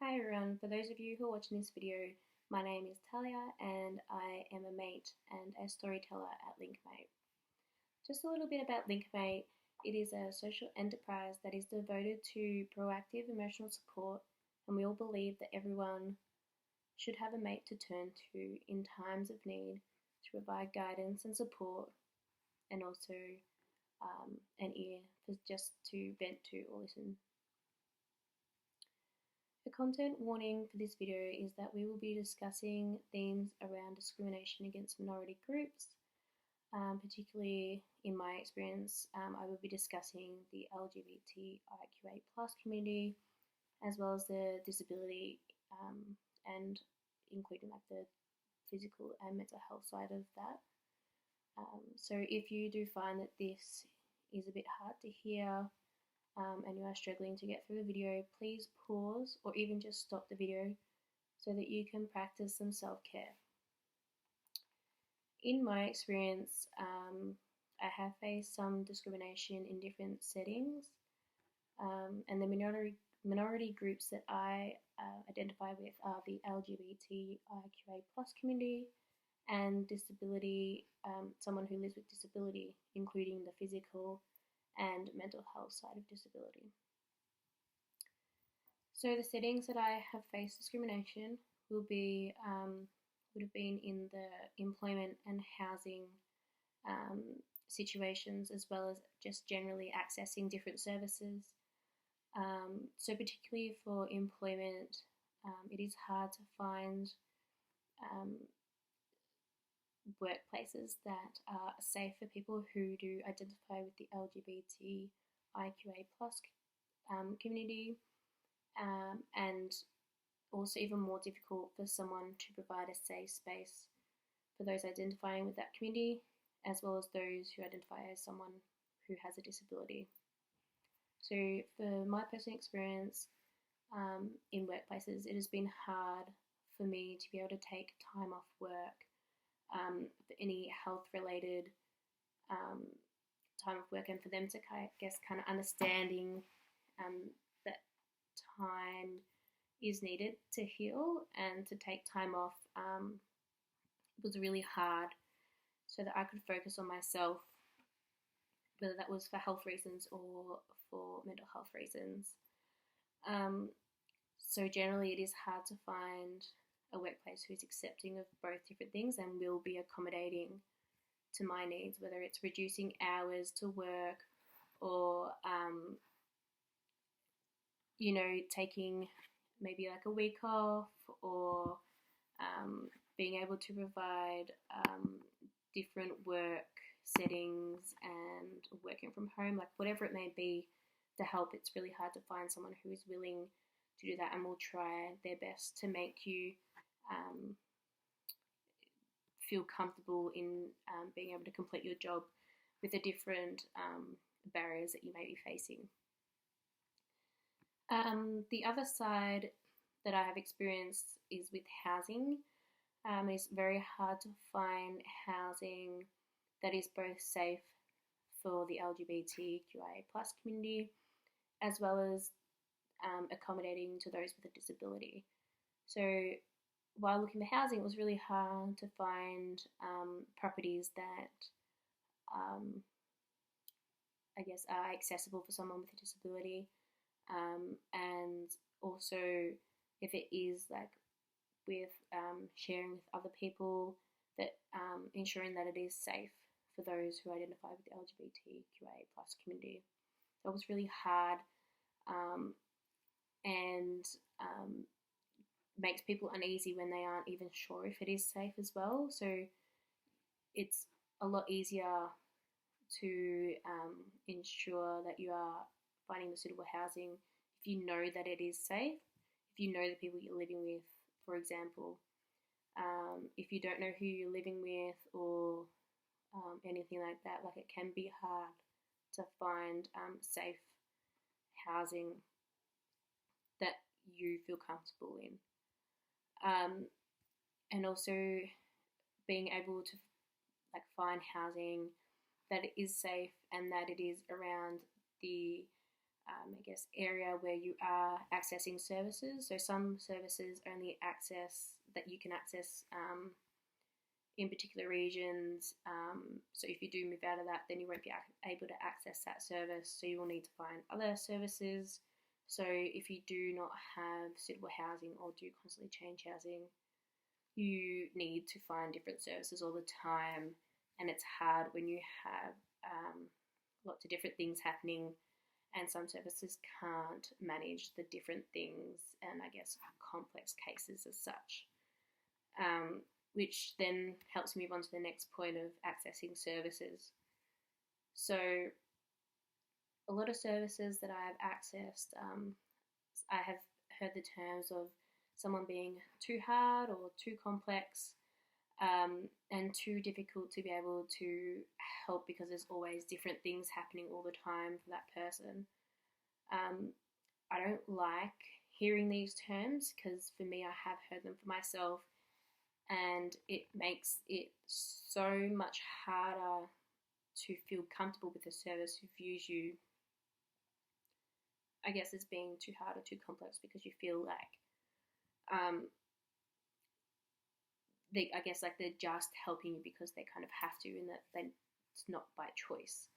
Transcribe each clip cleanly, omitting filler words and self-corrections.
Hi everyone, for those of you who are watching this video, my name is Tahlia and I am a mate and a storyteller at Linkmate. Just a little bit about Linkmate. It is a social enterprise that is devoted to proactive emotional support, and we all believe that everyone should have a mate to turn to in times of need to provide guidance and support, and also an ear for just to vent to or listen. The content warning for this video is that we will be discussing themes around discrimination against minority groups. Particularly in my experience, I will be discussing the LGBTQIA+ community, as well as the disability and including like the physical and mental health side of that. So if you do find that this is a bit hard to hear, and you are struggling to get through the video, please pause or even just stop the video so that you can practice some self-care. In my experience, I have faced some discrimination in different settings, and the minority groups that I identify with are the LGBTQIA+ community and disability, someone who lives with disability, including the physical and mental health side of disability. So the settings that I have faced discrimination would have been in the employment and housing situations, as well as just generally accessing different services. So particularly for employment, it is hard to find workplaces that are safe for people who do identify with the LGBTQIA+ community, and also even more difficult for someone to provide a safe space for those identifying with that community, as well as those who identify as someone who has a disability. So for my personal experience in workplaces, it has been hard for me to be able to take time off work for any health-related time of work, and for them to, kind of understanding that time is needed to heal and to take time off was really hard, so that I could focus on myself, whether that was for health reasons or for mental health reasons. So generally it is hard to find a workplace who's accepting of both different things and will be accommodating to my needs, whether it's reducing hours to work or taking maybe like a week off, or being able to provide different work settings and working from home, like whatever it may be to help. It's really hard to find someone who is willing to do that and will try their best to make you feel comfortable in being able to complete your job with the different barriers that you may be facing. The other side that I have experienced is with housing. It's very hard to find housing that is both safe for the LGBTQIA+ community, as well as accommodating to those with a disability. So while looking for housing, it was really hard to find properties that are accessible for someone with a disability, and also if it is like with sharing with other people, that ensuring that it is safe for those who identify with the LGBTQIA+ community. That was really hard, and makes people uneasy when they aren't even sure if it is safe as well. So it's a lot easier to ensure that you are finding the suitable housing if you know that it is safe, if you know the people you're living with, for example. If you don't know who you're living with or anything like that, like it can be hard to find safe housing that you feel comfortable in. And also being able to find housing that is safe and that it is around the I guess, area where you are accessing services. So some services only access that you can access in particular regions. So if you do move out of that, then you won't be able to access that service. So you will need to find other services. So if you do not have suitable housing or do constantly change housing, you need to find different services all the time. And it's hard when you have lots of different things happening, and some services can't manage the different things and, I guess, complex cases as such. Which then helps move on to the next point of accessing services. So a lot of services that I have accessed, I have heard the terms of someone being too hard or too complex, and too difficult to be able to help because there's always different things happening all the time for that person. I don't like hearing these terms because for me, I have heard them for myself, and it makes it so much harder to feel comfortable with a service who views you, I guess, as being too hard or too complex, because you feel like they're just helping you because they kind of have to, and that it's not by choice.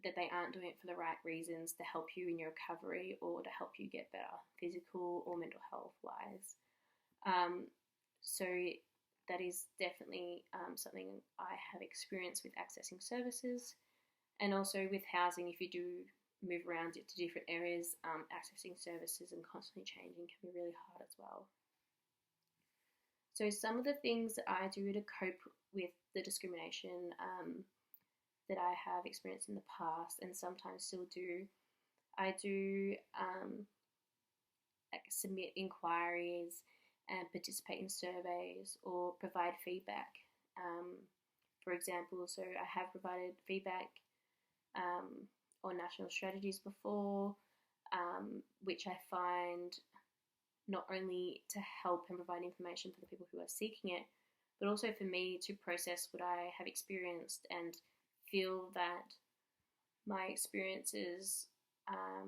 That they aren't doing it for the right reasons to help you in your recovery or to help you get better physical or mental health wise. So that is definitely something I have experienced with accessing services, and also with housing. If you do move around to different areas, accessing services and constantly changing can be really hard as well. So some of the things that I do to cope with the discrimination that I have experienced in the past and sometimes still do, I do submit inquiries and participate in surveys or provide feedback. For example, so I have provided feedback on national strategies before, which I find not only to help and provide information for the people who are seeking it, but also for me to process what I have experienced and feel that my experiences are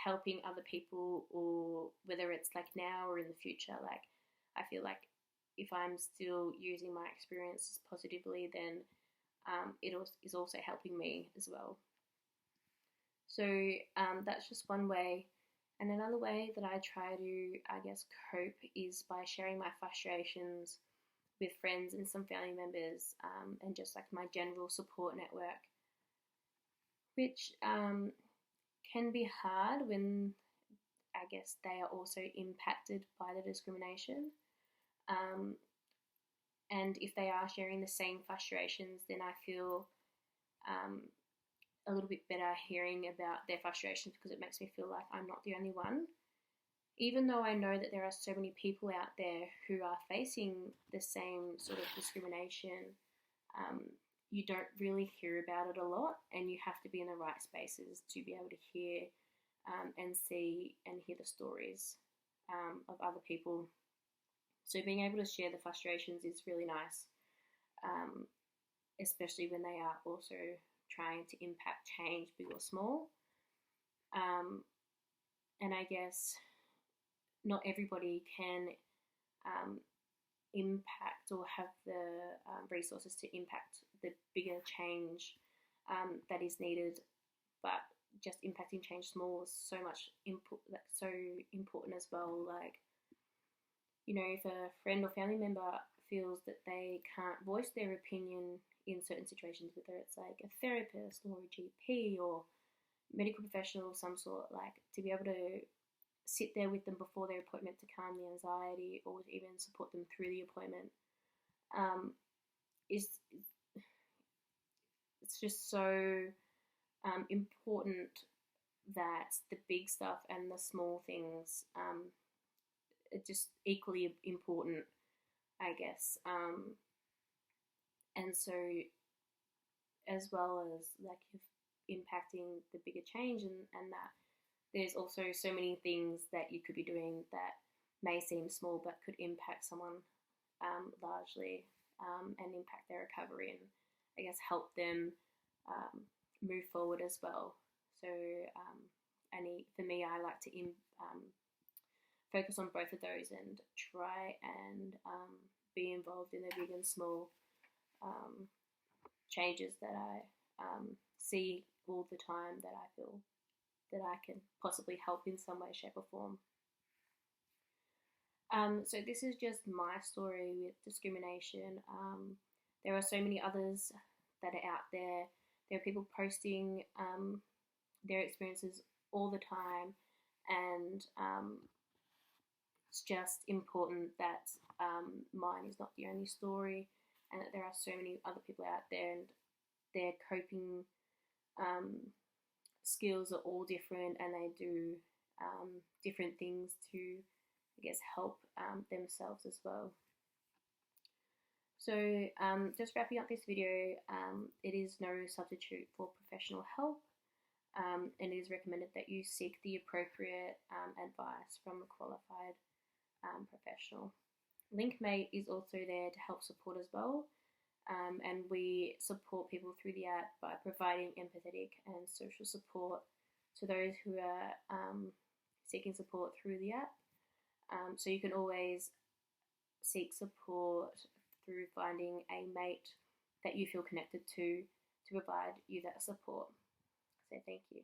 helping other people, or whether it's like now or in the future. Like, I feel like if I'm still using my experiences positively, then it is also helping me as well. So that's just one way. And another way that I try to, I guess, cope is by sharing my frustrations with friends and some family members, and just like my general support network, which can be hard when, I guess, they are also impacted by the discrimination. And if they are sharing the same frustrations, then I feel a little bit better hearing about their frustrations, because it makes me feel like I'm not the only one. Even though I know that there are so many people out there who are facing the same sort of discrimination, you don't really hear about it a lot, and you have to be in the right spaces to be able to hear and see and hear the stories of other people. So being able to share the frustrations is really nice, especially when they are also trying to impact change, big or small. And I guess not everybody can impact or have the resources to impact the bigger change that is needed, but just impacting change small is so important as well. Like, you know, if a friend or family member feels that they can't voice their opinion in certain situations, whether it's like a therapist or a GP or medical professional of some sort, like to be able to sit there with them before their appointment to calm the anxiety or even support them through the appointment, it's just so important that the big stuff and the small things are just equally important, I guess. And so, as well as like impacting the bigger change and that, there's also so many things that you could be doing that may seem small but could impact someone largely, and impact their recovery and, I guess, help them move forward as well. So for me, I like to focus on both of those and try and be involved in the big and small changes that I see all the time, that I feel that I can possibly help in some way, shape or form. So this is just my story with discrimination. There are so many others that are out there. There are people posting their experiences all the time, and it's just important that mine is not the only story, and that there are so many other people out there, and their coping skills are all different, and they do different things to, I guess, help themselves as well. So just wrapping up this video, it is no substitute for professional help, and it is recommended that you seek the appropriate advice from a qualified professional. Linkmate is also there to help support as well, and we support people through the app by providing empathetic and social support to those who are seeking support through the app. So you can always seek support through finding a mate that you feel connected to provide you that support. So thank you.